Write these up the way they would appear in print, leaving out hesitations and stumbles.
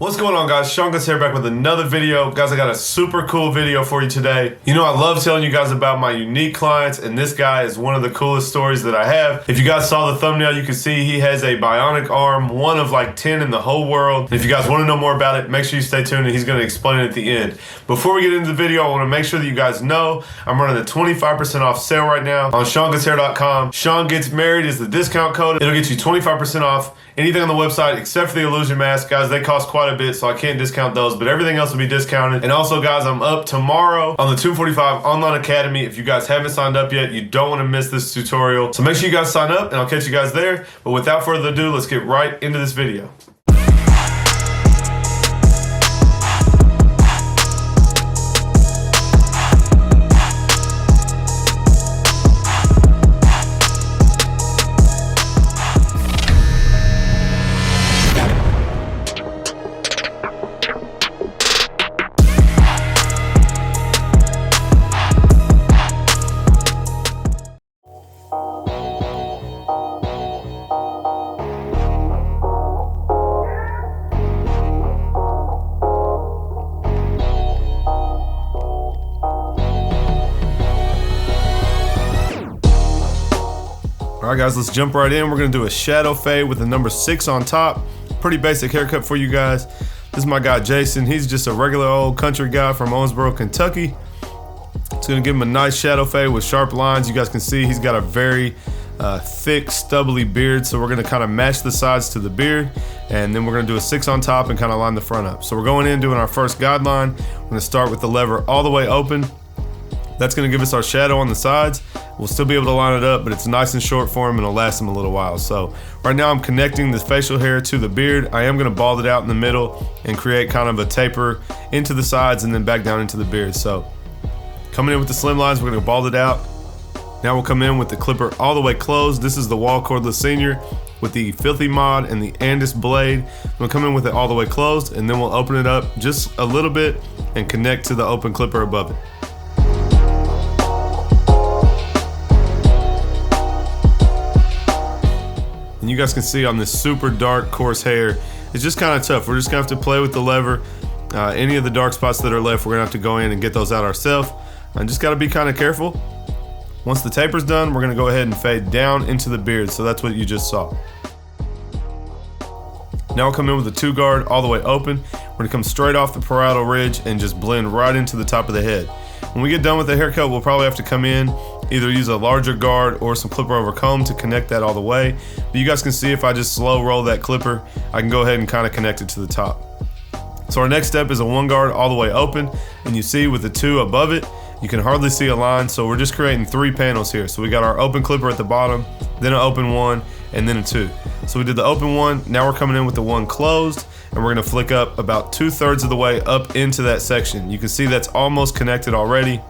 What's going on, guys? Seancutshair back with another video. Guys, I got a super cool video for you today. You know, I love telling you guys about my unique clients, and this guy is one of the coolest stories that I have. If you guys saw the thumbnail, you can see he has a bionic arm, one of like 10 in the whole world. And if you guys want to know more about it, make sure you stay tuned and he's going to explain it at the end. Before we get into the video, I want to make sure that you guys know I'm running a 25% off sale right now on Seancutshair.com. Sean Gets Married is the discount code. It'll get you 25% off anything on the website except for the illusion mask. Guys, they cost quite a bit, so I can't discount those, but everything else will be discounted. And also, guys, I'm up tomorrow on the 245 Online Academy. If you guys haven't signed up yet, you don't want to miss this tutorial. So make sure you guys sign up, and I'll catch you guys there. But without further ado, let's get right into this video. All right, guys, let's jump right in. We're gonna do a shadow fade with the number 6 on top. Pretty basic haircut for you guys. This is my guy, Jason. He's just a regular old country guy from Owensboro, Kentucky. It's gonna give him a nice shadow fade with sharp lines. You guys can see he's got a very thick, stubbly beard. So we're gonna kind of match the sides to the beard. And then we're gonna do a 6 on top and kind of line the front up. So we're going in doing our first guideline. We're gonna start with the lever all the way open. That's gonna give us our shadow on the sides. We'll still be able to line it up, but it's nice and short for him and it'll last him a little while. So right now I'm connecting the facial hair to the beard. I am gonna bald it out in the middle and create kind of a taper into the sides and then back down into the beard. So coming in with the slim lines, we're gonna bald it out. Now we'll come in with the clipper all the way closed. This is the Wahl Cordless Senior with the Philthy mod and the Andis blade. We'll come in with it all the way closed and then we'll open it up just a little bit and connect to the open clipper above it. And you guys can see on this super dark coarse hair, it's just kind of tough. We're just gonna have to play with the lever. Any of the dark spots that are left, we're gonna have to go in and get those out ourselves. And just gotta be kind of careful. Once the taper's done, we're gonna go ahead and fade down into the beard. So that's what you just saw. Now we'll come in with the 2 guard all the way open. We're gonna come straight off the parietal ridge and just blend right into the top of the head. When we get done with the haircut, we'll probably have to come in, either use a larger guard or some clipper over comb to connect that all the way. But you guys can see if I just slow roll that clipper, I can go ahead and kind of connect it to the top. So our next step is a 1 guard all the way open, and you see with the 2 above it, you can hardly see a line, so we're just creating 3 panels here. So we got our open clipper at the bottom, then an open 1, and then a 2. So we did the open 1, now we're coming in with the 1 closed, and we're gonna flick up about 2/3 of the way up into that section. You can see that's almost connected already.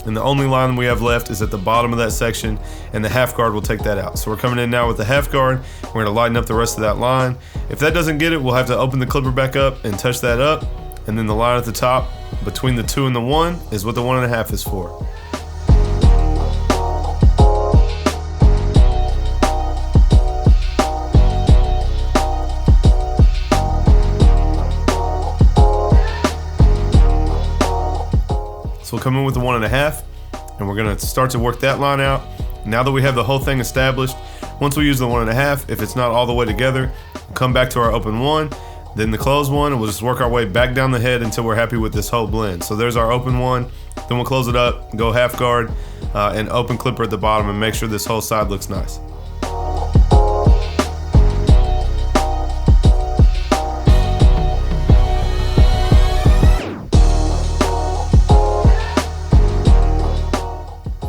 And the only line we have left is at the bottom of that section, and the half guard will take that out. So we're coming in now with the half guard. We're gonna lighten up the rest of that line. If that doesn't get it, we'll have to open the clipper back up and touch that up. And then the line at the top between the 2 and the 1 is what the 1.5 is for. So we'll come in with the 1.5 and we're gonna start to work that line out. Now that we have the whole thing established, once we use the 1.5, if it's not all the way together, we'll come back to our open 1, then the closed 1, and we'll just work our way back down the head until we're happy with this whole blend. So there's our open 1, then we'll close it up, go half guard, and open clipper at the bottom and make sure this whole side looks nice.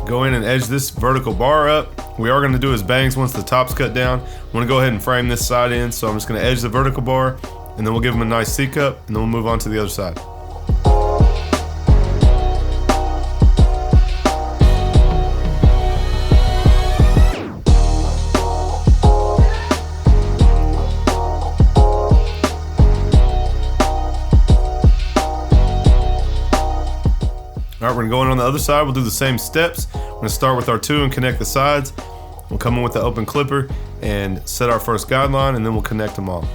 Go in and edge this vertical bar up. We are gonna do his bangs once the top's cut down. I'm gonna go ahead and frame this side in, so I'm just gonna edge the vertical bar, and then we'll give him a nice C-cup, and then we'll move on to the other side. All right, we're gonna go in on the other side. We'll do the same steps. We're gonna start with our 2 and connect the sides. We'll come in with the open clipper and set our first guideline, and then we'll connect them all.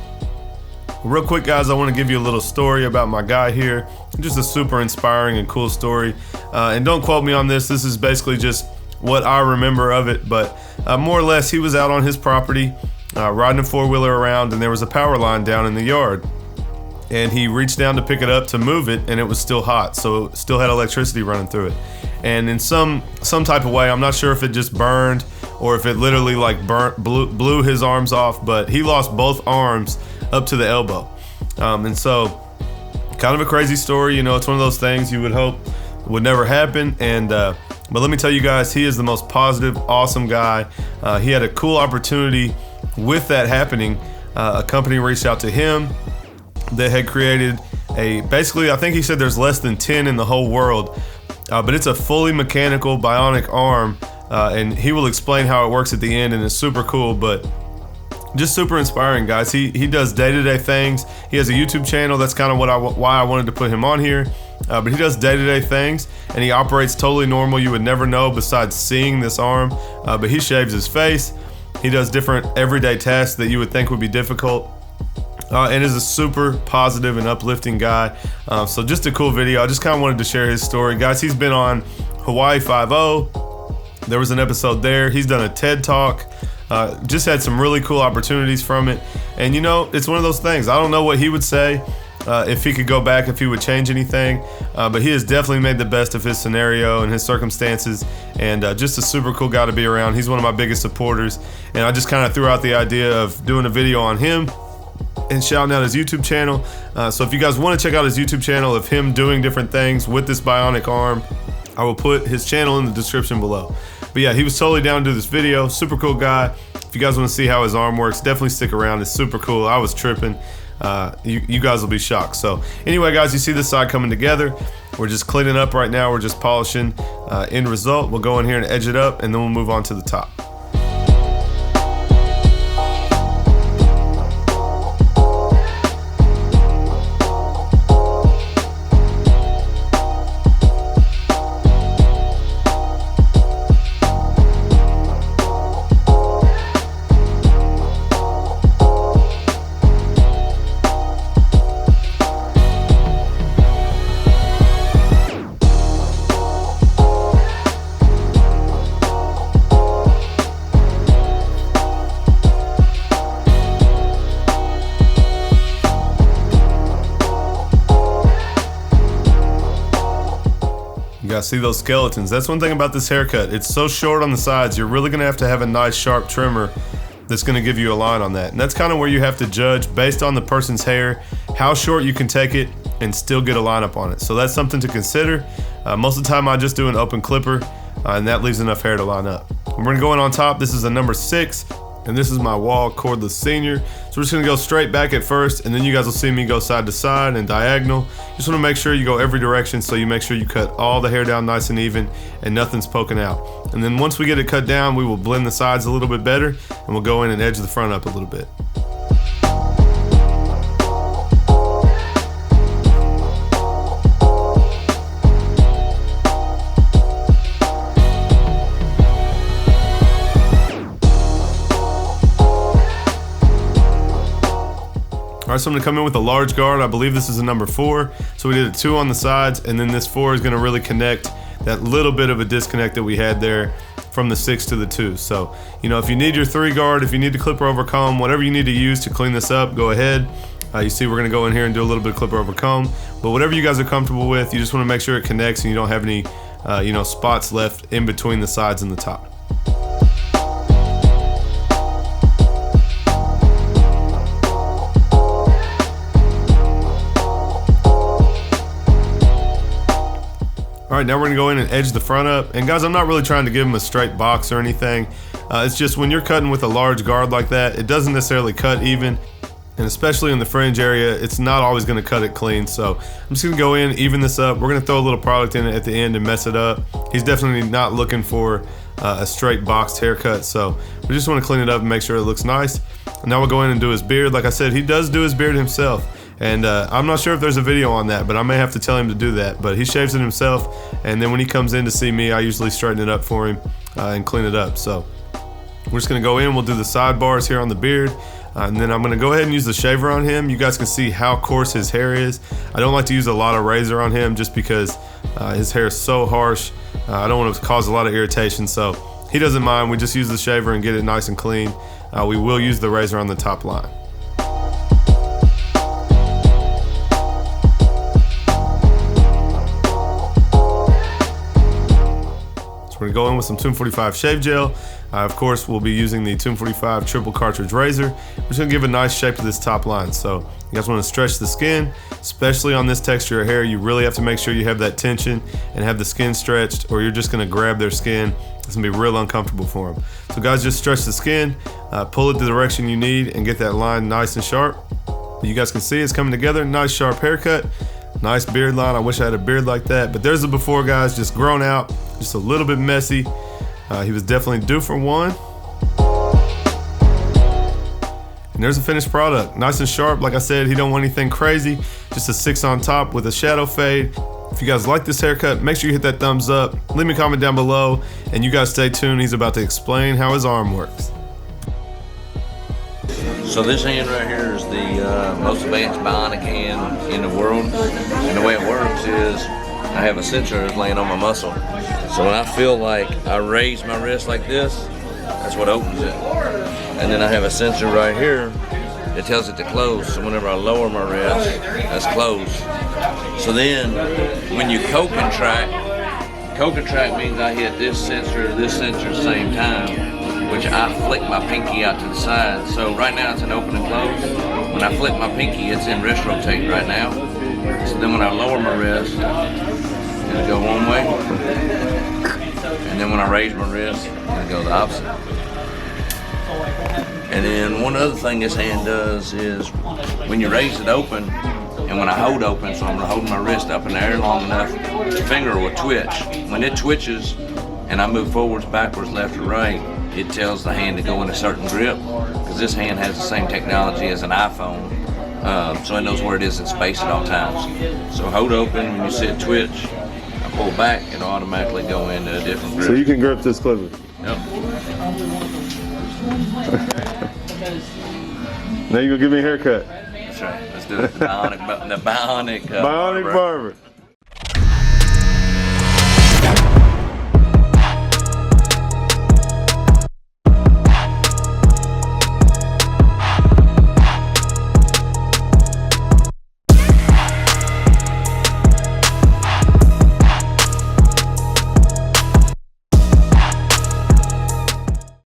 We'll Real quick, guys, I want to give you a little story about my guy here. Just a super inspiring and cool story. And don't quote me on this. This is basically just what I remember of it. But more or less, he was out on his property, riding a four-wheeler around, and there was a power line down in the yard. And he reached down to pick it up to move it, and it was still hot, so it still had electricity running through it. And in some type of way, I'm not sure if it just burned or if it literally like blew his arms off, but he lost both arms up to the elbow. And so kind of a crazy story, you know, it's one of those things you would hope would never happen. And but let me tell you guys, he is the most positive, awesome guy. He had a cool opportunity with that happening. A company reached out to him that had created basically, I think he said there's less than 10 in the whole world, but it's a fully mechanical bionic arm, and he will explain how it works at the end, and it's super cool, but just super inspiring, guys. He does day-to-day things. He has a YouTube channel. That's kind of why I wanted to put him on here, but he does day-to-day things, and he operates totally normal. You would never know besides seeing this arm, but he shaves his face. He does different everyday tasks that you would think would be difficult. And is a super positive and uplifting guy. So just a cool video. I just kind of wanted to share his story. Guys, he's been on Hawaii 5-0. There was an episode there. He's done a TED Talk. Just had some really cool opportunities from it. And you know, it's one of those things. I don't know what he would say if he could go back, if he would change anything. But he has definitely made the best of his scenario and his circumstances. And just a super cool guy to be around. He's one of my biggest supporters. And I just kind of threw out the idea of doing a video on him and shouting out his YouTube channel. So if you guys want to check out his YouTube channel of him doing different things with this bionic arm, I will put his channel in the description below. But yeah, he was totally down to do this video. Super cool guy. If you guys want to see how his arm works, definitely stick around. It's super cool. I was tripping. You guys will be shocked. So anyway, guys, you see this side coming together. We're just cleaning up right now. We're just polishing. End result, we'll go in here and edge it up, and then we'll move on to the top. You guys see those skeletons? That's one thing about this haircut. It's so short on the sides, you're really gonna have to have a nice sharp trimmer that's gonna give you a line on that. And that's kind of where you have to judge based on the person's hair, how short you can take it and still get a line up on it. So that's something to consider. Most of the time I just do an open clipper and that leaves enough hair to line up. We're gonna go in on top. This is a number 6. And this is my Wahl Cordless Senior. So we're just gonna go straight back at first, and then you guys will see me go side to side and diagonal. Just wanna make sure you go every direction, so you make sure you cut all the hair down nice and even and nothing's poking out. And then once we get it cut down, we will blend the sides a little bit better, and we'll go in and edge the front up a little bit. Alright, so I'm gonna come in with a large guard. I believe this is a number 4. So we did a 2 on the sides, and then this 4 is gonna really connect that little bit of a disconnect that we had there from the 6 to the 2. So, you know, if you need your 3 guard, if you need to clipper over comb, whatever you need to use to clean this up, go ahead. You see we're gonna go in here and do a little bit of clipper over comb, but whatever you guys are comfortable with, you just wanna make sure it connects and you don't have any, you know, spots left in between the sides and the top. All right, now we're gonna go in and edge the front up. And guys, I'm not really trying to give him a straight box or anything. It's just when you're cutting with a large guard like that, it doesn't necessarily cut even. And especially in the fringe area, it's not always gonna cut it clean. So I'm just gonna go in, even this up. We're gonna throw a little product in it at the end and mess it up. He's definitely not looking for a straight boxed haircut. So we just wanna clean it up and make sure it looks nice. And now we'll go in and do his beard. Like I said, he does do his beard himself. And I'm not sure if there's a video on that, but I may have to tell him to do that. But he shaves it himself, and then when he comes in to see me, I usually straighten it up for him and clean it up. So we're just gonna go in, we'll do the sidebars here on the beard. And then I'm gonna go ahead and use the shaver on him. You guys can see how coarse his hair is. I don't like to use a lot of razor on him just because his hair is so harsh. I don't want to cause a lot of irritation, so he doesn't mind. We just use the shaver and get it nice and clean. We will use the razor on the top line. We're gonna go in with some 245 shave gel. Of course, we'll be using the 245 triple cartridge razor. We're just gonna give a nice shape to this top line. So you guys wanna stretch the skin, especially on this texture of hair. You really have to make sure you have that tension and have the skin stretched, or you're just gonna grab their skin. It's gonna be real uncomfortable for them. So guys, just stretch the skin, pull it the direction you need, and get that line nice and sharp. You guys can see it's coming together. Nice sharp haircut. Nice beard line. I wish I had a beard like that, but there's the before, guys. Just grown out, just a little bit messy. He was definitely due for one. And there's a finished product, nice and sharp. Like I said, he don't want anything crazy. Just a 6 on top with a shadow fade. If you guys like this haircut, make sure you hit that thumbs up. Leave me a comment down below, and you guys stay tuned. He's about to explain how his arm works. So this hand right here is the most advanced bionic hand in the world, and the way it works is I have a sensor that's laying on my muscle. So when I feel like I raise my wrist like this, that's what opens it. And then I have a sensor right here that tells it to close. So whenever I lower my wrist, that's closed. So then when you co-contract means I hit this sensor at the same time, which I flick my pinky out to the side. So right now it's in open and close. When I flick my pinky, it's in wrist rotate right now. So then when I lower my wrist, it'll go one way. And then when I raise my wrist, it'll go the opposite. And then one other thing this hand does is when you raise it open, and when I hold open, so I'm holding my wrist up in the air long enough, the finger will twitch. When it twitches, and I move forwards, backwards, left or right, it tells the hand to go in a certain grip, because this hand has the same technology as an iPhone, so it knows where it is in space at all times. So hold open, when you see it twitch, I pull back, it'll automatically go into a different grip. So you can grip this clipper? Yep. Now you gonna give me a haircut? That's right, let's do it. The bionic Bionic barber.